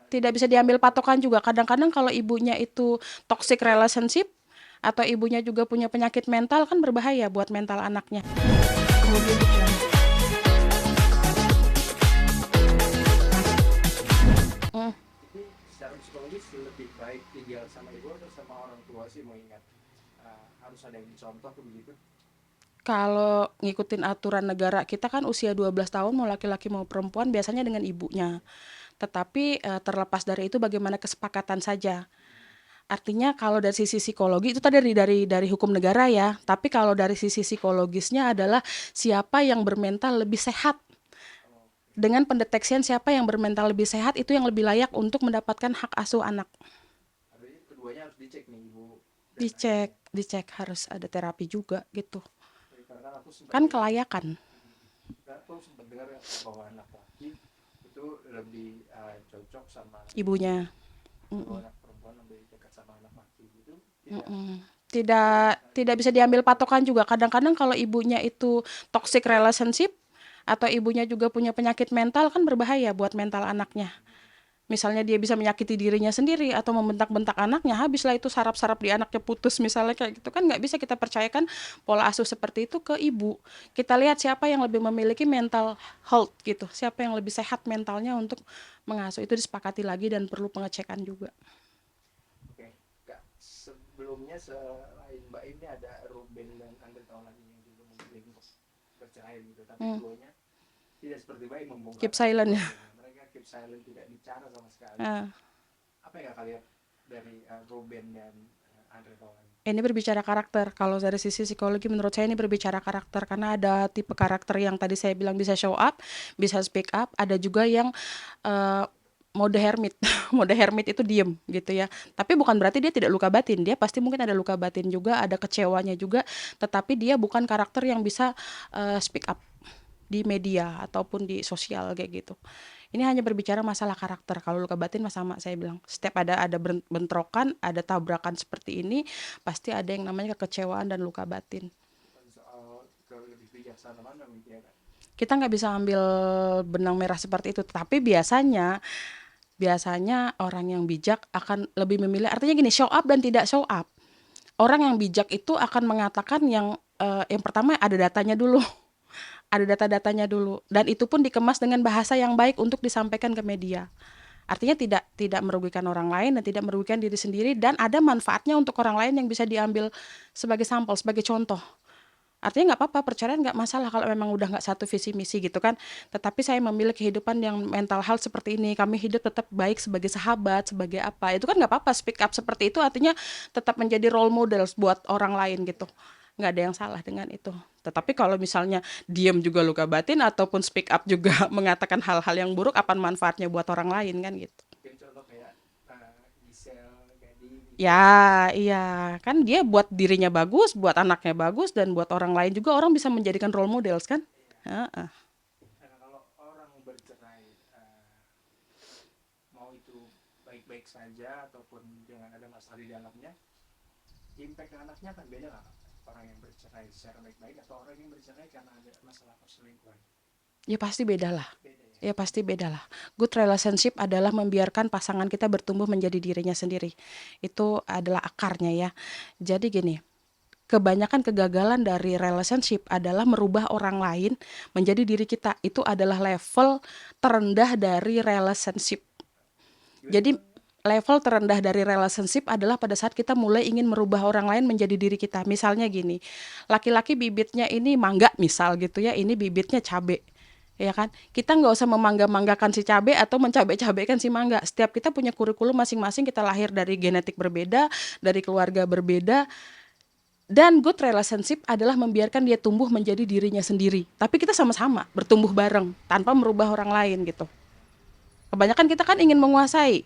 tidak bisa diambil patokan juga. Kadang-kadang kalau ibunya itu toxic relationship atau ibunya juga punya penyakit mental kan berbahaya buat mental anaknya. Oh gitu ya. Mm. Jadi secara psikologis lebih baik tinggal sama ibu atau sama orang tua sih, mengingat harus ada yang dicontoh tuh begitu. Kalau ngikutin aturan negara kita kan usia 12 tahun mau laki-laki mau perempuan biasanya dengan ibunya. Tetapi terlepas dari itu bagaimana kesepakatan saja. Artinya kalau dari sisi psikologi itu tadi dari hukum negara ya, tapi kalau dari sisi psikologisnya adalah siapa yang bermental lebih sehat. Dengan pendeteksian siapa yang bermental lebih sehat itu yang lebih layak untuk mendapatkan hak asuh anak. Artinya keduanya harus dicek nih, ibu dan Dicek, ayahnya. dicek harus ada terapi juga gitu. Jadi, karena kan aku sempat Kan dengar, kelayakan bahwa anak laki itu lebih cocok sama ibunya, ibunya. kalau Mm-mm. anak perempuan lebih dekat sama anak laki gitu. Tidak Mm-mm. Tidak bisa diambil patokan juga. Kadang-kadang kalau ibunya itu toxic relationship atau ibunya juga punya penyakit mental kan berbahaya buat mental anaknya. Misalnya dia bisa menyakiti dirinya sendiri atau membentak-bentak anaknya, habislah itu saraf-saraf di anaknya putus misalnya kayak gitu kan nggak bisa kita percayakan pola asuh seperti itu ke ibu. Kita lihat siapa yang lebih memiliki mental health gitu, siapa yang lebih sehat mentalnya untuk mengasuh itu disepakati lagi dan perlu pengecekan juga. oke. Kak, sebelumnya selain Mbak ini ada Ruben dan Andre Taulani yang juga memilih untuk bercerai gitu, tapi Hmm. keduanya tidak seperti Mbak yang Keep membongkar aib silent ya. keluarganya. Mereka keep silent, tidak bicara sama sekali. Nah, Apa yang Kakak lihat dari Ruben dan Andre Taulani? ini berbicara karakter. Kalau dari sisi psikologi menurut saya ini berbicara karakter karena ada tipe karakter yang tadi saya bilang bisa show up, bisa speak up, ada juga yang eh, mode hermit. Mode hermit itu diem gitu ya. Tapi bukan berarti dia tidak luka batin. Dia pasti mungkin ada luka batin juga, ada kecewanya juga, tetapi dia bukan karakter yang bisa speak up di media ataupun di sosial kayak gitu. Ini hanya berbicara masalah karakter. Kalau luka batin mah sama saya bilang. Setiap ada bentrokan, ada tabrakan seperti ini, pasti ada yang namanya kekecewaan dan luka batin. Bukan soal lebih bijaksana mana gitu ya Kak? Kita nggak bisa ambil benang merah seperti itu. Tapi biasanya orang yang bijak akan lebih memilih. Artinya gini, show up dan tidak show up. Orang yang bijak itu akan mengatakan yang pertama ada datanya dulu. Ada data-datanya dulu dan itu pun dikemas dengan bahasa yang baik untuk disampaikan ke media. Artinya tidak merugikan orang lain dan tidak merugikan diri sendiri dan ada manfaatnya untuk orang lain yang bisa diambil sebagai sampel, sebagai contoh. Artinya nggak apa-apa, perceraian nggak masalah kalau memang udah nggak satu visi misi gitu kan. Tetapi saya memilih kehidupan yang mental health seperti ini. Kami hidup tetap baik sebagai sahabat, sebagai apa. Itu kan nggak apa-apa, speak up seperti itu artinya tetap menjadi role model buat orang lain gitu. Nggak ada yang salah dengan itu. Tetapi kalau misalnya diam juga luka batin ataupun speak up juga mengatakan hal-hal yang buruk, apa manfaatnya buat orang lain kan gitu. Mungkin contoh kayak Giselle, Gading gitu ya. Ya, iya. Kan dia buat dirinya bagus, buat anaknya bagus, dan buat orang lain juga orang bisa menjadikan role models kan? Iya. Heeh. Kalau orang bercerai, mau itu baik-baik saja ataupun dengan ada masalah di dalamnya, impact ke anaknya akan beda nggak? Orang yang bercerai secara baik-baik atau orang yang bercerai karena ada masalah perselingkuhan? Ya pasti beda lah. Beda ya. Ya pasti beda lah. Good relationship adalah membiarkan pasangan kita bertumbuh menjadi dirinya sendiri. Itu adalah akarnya ya. Jadi gini, kebanyakan kegagalan dari relationship adalah merubah orang lain menjadi diri kita. Itu adalah level terendah dari relationship. Jadi level terendah dari relationship adalah pada saat kita mulai ingin merubah orang lain menjadi diri kita. Misalnya gini, laki-laki bibitnya ini mangga misal gitu ya, ini bibitnya cabe. Ya kan? Kita nggak usah memangga-manggakan si cabe atau mencabe-cabekan si mangga. Setiap kita punya kurikulum masing-masing, kita lahir dari genetik berbeda, dari keluarga berbeda. Dan good relationship adalah membiarkan dia tumbuh menjadi dirinya sendiri. Tapi kita sama-sama bertumbuh bareng tanpa merubah orang lain gitu. Kebanyakan kita kan ingin menguasai.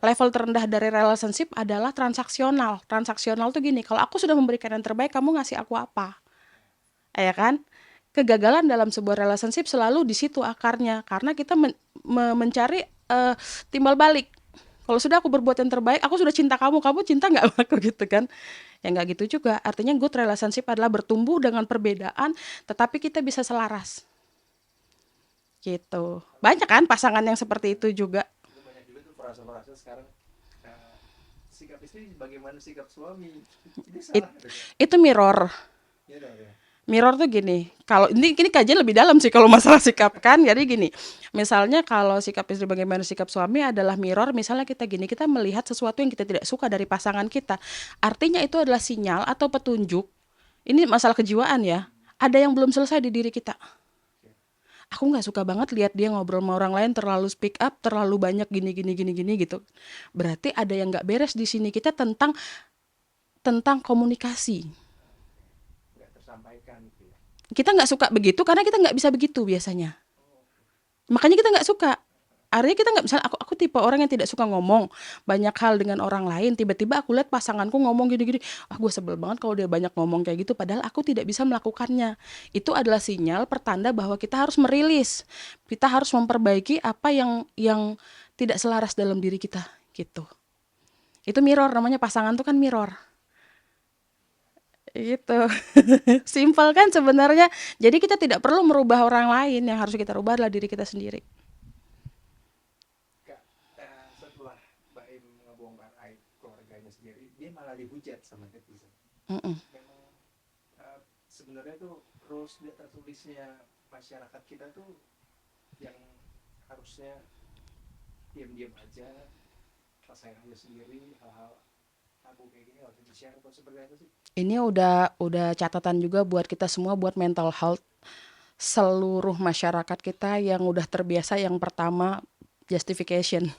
Level terendah dari relationship adalah transaksional. Transaksional tuh gini, kalau aku sudah memberikan yang terbaik, kamu ngasih aku apa? Ya kan? Kegagalan dalam sebuah relationship selalu di situ akarnya. Karena kita mencari timbal balik. Kalau sudah aku berbuat yang terbaik, aku sudah cinta kamu, kamu cinta nggak sama aku gitu kan? Ya nggak gitu juga. Artinya good relationship adalah bertumbuh dengan perbedaan, tetapi kita bisa selaras. Gitu. Banyak kan pasangan yang seperti itu juga. Itu banyak merasa sekarang eh, sikap istri bagaimana sikap suami, ini It- salah ada nggak? itu mirror. Ya dong ya. Mirror tuh gini, kalau ini kajian lebih dalam sih kalau masalah sikap kan. Jadi gini, misalnya kalau sikap istri bagaimana sikap suami adalah mirror. Misalnya kita gini, kita melihat sesuatu yang kita tidak suka dari pasangan kita. Artinya itu adalah sinyal atau petunjuk. Ini masalah kejiwaan ya. Ada yang belum selesai di diri kita. Oke. Aku nggak suka banget lihat dia ngobrol sama orang lain terlalu speak up, terlalu banyak gini gini gini gini gitu. Berarti ada yang nggak beres di sini kita tentang tentang komunikasi. Nggak tersampaikan gitu ya. Kita nggak suka begitu karena kita nggak bisa begitu biasanya. Oh, oke. Makanya kita nggak suka. Artinya kita nggak, misalnya aku tipe orang yang tidak suka ngomong banyak hal dengan orang lain. Tiba-tiba aku lihat pasanganku ngomong gini-gini, gue sebel banget kalau dia banyak ngomong kayak gitu. Padahal aku tidak bisa melakukannya. Itu adalah sinyal pertanda bahwa kita harus merilis, kita harus memperbaiki apa yang tidak selaras dalam diri kita gitu. Itu mirror, namanya pasangan tuh kan mirror. Gitu. Simpel kan sebenarnya. Jadi kita tidak perlu merubah orang lain, yang harus kita rubah adalah diri kita sendiri. Kak, setelah Mbak Im ngebongkar aib keluarganya sendiri, dia malah dihujat sama netizen. Mm-mm. Memang sebenarnya tuh rules tertulisnya masyarakat kita tuh yang harusnya diam-diam aja, rasain aja sendiri, hal-hal tabu kayak gini harus di-share atau seperti apa sih? Ini udah catatan juga buat kita semua, buat mental health seluruh masyarakat kita yang udah terbiasa. Yang pertama, justification.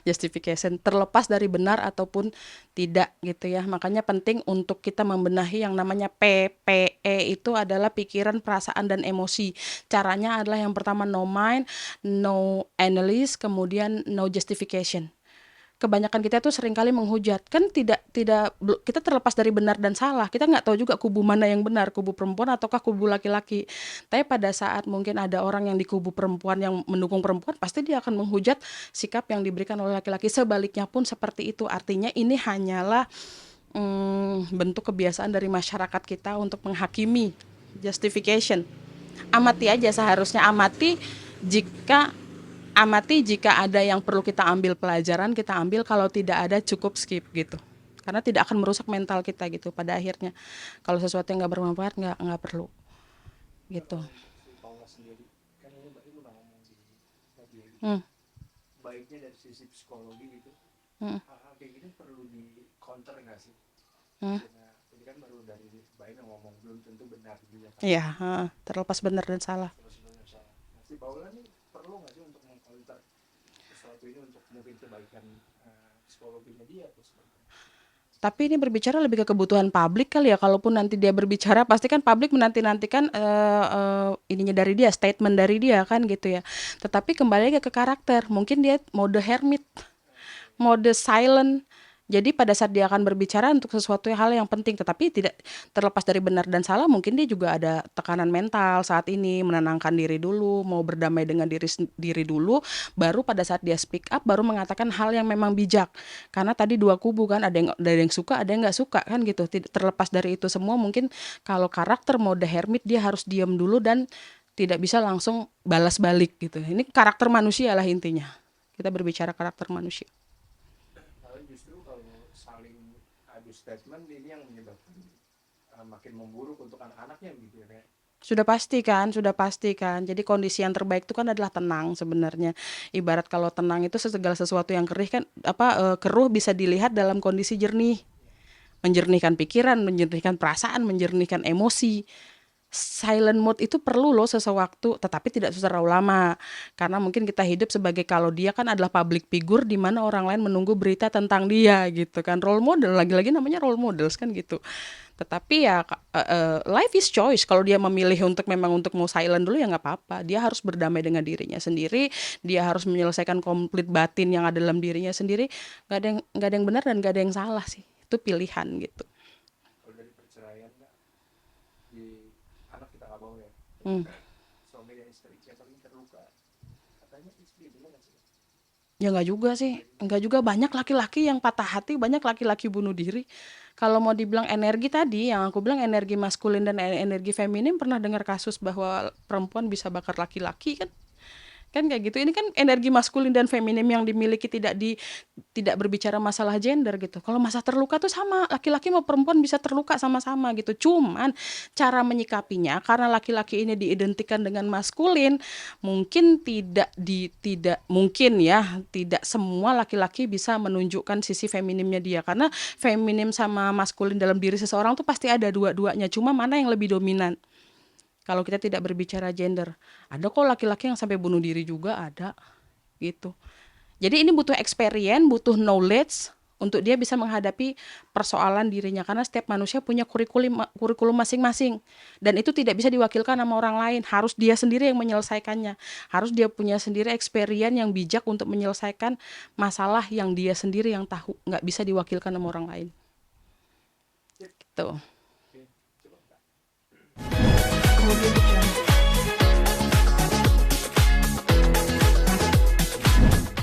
Justification terlepas dari benar ataupun tidak gitu ya. Makanya penting untuk kita membenahi yang namanya PPE, itu adalah pikiran, perasaan dan emosi. Caranya adalah yang pertama no mind, no analysis, kemudian no justification. Kebanyakan kita tuh seringkali menghujat, kan tidak kita terlepas dari benar dan salah, kita nggak tahu juga kubu mana yang benar, kubu perempuan ataukah kubu laki-laki. Tapi pada saat mungkin ada orang yang di kubu perempuan yang mendukung perempuan, pasti dia akan menghujat sikap yang diberikan oleh laki-laki. Sebaliknya pun seperti itu. Artinya ini hanyalah bentuk kebiasaan dari masyarakat kita untuk menghakimi. Justification, amati aja, seharusnya jika ada yang perlu kita ambil pelajaran, kita ambil. Kalau tidak ada, cukup skip gitu. Karena tidak akan merusak mental kita gitu pada akhirnya. Kalau sesuatu yang nggak bermanfaat, nggak perlu gitu. Kalau untuk si Paula sendiri, kan ini Mbak Im udah ngomong di media gitu, Hmm, baiknya dari sisi psikologi gitu, hmm, hal-hal kayak gini perlu di counter nggak sih? hmm. Karena ini kan baru dari Mbak Im yang ngomong, belum tentu benar juga kan, Iya, terlepas benar dan salah. terus sebenarnya salah. Nah, si Paula nih perlu nggak sih untuk mengcounter sesuatu ini untuk mungkin kebaikan psikologinya dia atau seperti itu? Tapi ini berbicara lebih ke kebutuhan publik kali ya. Kalaupun nanti dia berbicara, pasti kan publik menanti-nantikan ininya dari dia, statement dari dia kan gitu ya. Tetapi kembali ke karakter. Mungkin dia mode hermit, Oke. mode silent. Jadi pada saat dia akan berbicara untuk sesuatu hal yang penting, tetapi tidak terlepas dari benar dan salah, mungkin dia juga ada tekanan mental saat ini, menenangkan diri dulu, mau berdamai dengan diri dulu, baru pada saat dia speak up, baru mengatakan hal yang memang bijak. Karena tadi dua kubu kan, ada yang suka, ada yang nggak suka kan gitu. Terlepas dari itu semua, mungkin kalau karakter mode hermit, dia harus diam dulu dan tidak bisa langsung balas balik gitu. Ini karakter manusia lah intinya. Kita berbicara karakter manusia. Lalu justru kalau saling adu statement ini yang menyebabkan makin memburuk untuk anak-anaknya gitu ya kayak. Sudah pasti kan. Jadi kondisi yang terbaik itu kan adalah tenang sebenarnya. Ibarat kalau tenang itu segala sesuatu yang keruh bisa dilihat dalam kondisi jernih. Menjernihkan pikiran, menjernihkan perasaan, menjernihkan emosi. Silent mode itu perlu loh sesewaktu, tetapi tidak terlalu lama. Karena mungkin kita hidup sebagai, kalau dia kan adalah public figure di mana orang lain menunggu berita tentang dia gitu kan. Role model, lagi-lagi namanya role models kan gitu. Tetapi ya life is choice. Kalau dia memilih untuk memang untuk mau silent dulu ya nggak apa-apa. Dia harus berdamai dengan dirinya sendiri. Dia harus menyelesaikan konflik batin yang ada dalam dirinya sendiri. Nggak ada yang benar dan nggak ada yang salah sih. Itu pilihan gitu. Kalau dari perceraian nggak, di anak kita nggak bawa ya, Hmm. ketika suami dan istri yang paling terluka katanya istri, benar nggak sih? Ya nggak juga sih, Nggak juga. nggak juga, banyak laki-laki yang patah hati, banyak laki-laki bunuh diri. Kalau mau dibilang energi tadi, yang aku bilang energi maskulin dan energi feminin, pernah dengar kasus bahwa perempuan bisa bakar laki-laki kan? Kan kayak gitu. Ini kan energi maskulin dan feminim yang dimiliki tidak berbicara masalah gender gitu. Kalau masa terluka tuh sama, laki-laki mau perempuan bisa terluka sama-sama gitu. Cuman cara menyikapinya karena laki-laki ini diidentikan dengan maskulin, mungkin tidak mungkin ya, tidak semua laki-laki bisa menunjukkan sisi feminimnya dia karena feminim sama maskulin dalam diri seseorang tuh pasti ada dua-duanya. Cuma mana yang lebih dominan? Kalau kita tidak berbicara gender, ada kok laki-laki yang sampai bunuh diri juga ada, gitu. Jadi ini butuh experience, butuh knowledge untuk dia bisa menghadapi persoalan dirinya karena setiap manusia punya kurikulum masing-masing dan itu tidak bisa diwakilkan sama orang lain, harus dia sendiri yang menyelesaikannya. Harus dia punya sendiri experience yang bijak untuk menyelesaikan masalah yang dia sendiri yang tahu, nggak bisa diwakilkan sama orang lain. Sip. Gitu. Oke, coba Kak. Kemudian